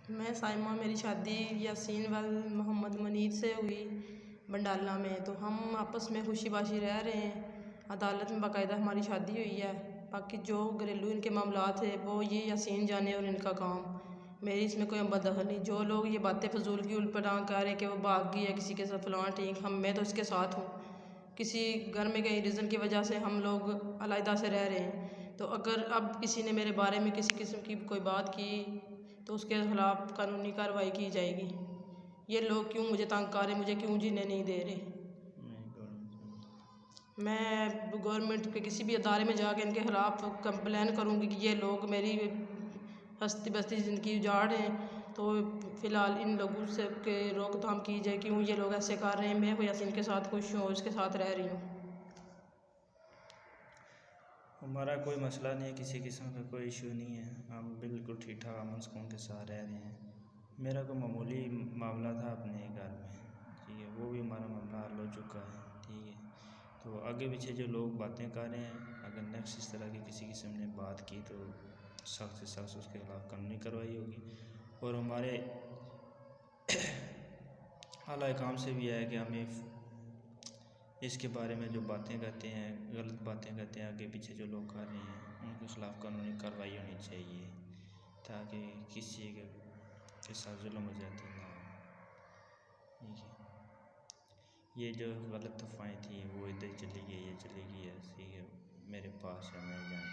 मैं साइमा, मेरी शादी यासीन वाल मोहम्मद मनीर से हुई बंडाला में। तो हम आपस में खुशी बाशी रह रहे हैं। अदालत में बाकायदा हमारी शादी हुई है। बाकी जो घरेलू इनके मामलात है वो ये यासीन जाने और इनका काम, मेरी इसमें कोई दखल नहीं। जो लोग ये बातें फजूल की उलपटांग कर रहे हैं कि वो भाग गई है किसी के साथ फलां ठीक, मैं तो इसके साथ हूँ। किसी घर में कहीं रीज़न की वजह से हम लोग अलहदा से रह रहे हैं। तो अगर अब किसी ने मेरे बारे में किसी किस्म की कोई बात की तो उसके ख़िलाफ़ कानूनी कार्रवाई की जाएगी। ये लोग क्यों मुझे तंग कर रहे, मुझे क्यों जीने नहीं दे रहे। मैं गवर्नमेंट के किसी भी अदारे में जाकर इनके ख़िलाफ़ कंप्लेन करूँगी कि ये लोग मेरी हस्ती बस्ती ज़िंदगी उजाड़ रहे हैं। तो फ़िलहाल इन लोगों से के रोकथाम की जाए, क्यों ये लोग ऐसे कर रहे हैं। मैं यासीन के साथ खुश हूँ और उसके साथ रह रही हूँ। हमारा कोई मसला नहीं है, किसी किस्म का कोई इशू नहीं है। हम बिल्कुल ठीक ठाक अमन सुकून के साथ रह रहे हैं। मेरा कोई मामूली मामला था अपने घर में, ठीक है, वो भी हमारा मामला हल हो चुका है, ठीक है। तो आगे पीछे जो लोग बातें कर रहे हैं, अगर नेक्स्ट इस तरह की किसी किस्म ने बात की तो सख्त से सख्त उसके खिलाफ़ कानूनी कार्रवाई होगी। और हमारे आला काम से भी है कि हमें इसके बारे में जो बातें करते हैं, गलत बातें करते हैं, आगे पीछे जो लोग कर रहे हैं उनके खिलाफ़ कानूनी कार्रवाई होनी चाहिए, ताकि किसी के साथ जुल्म ज़्यादती ना हो। ठीक है, ये जो गलत अफवाहें थी वो इधर चली गई, ये चली गई है, ठीक है, मेरे पास है, मैं जान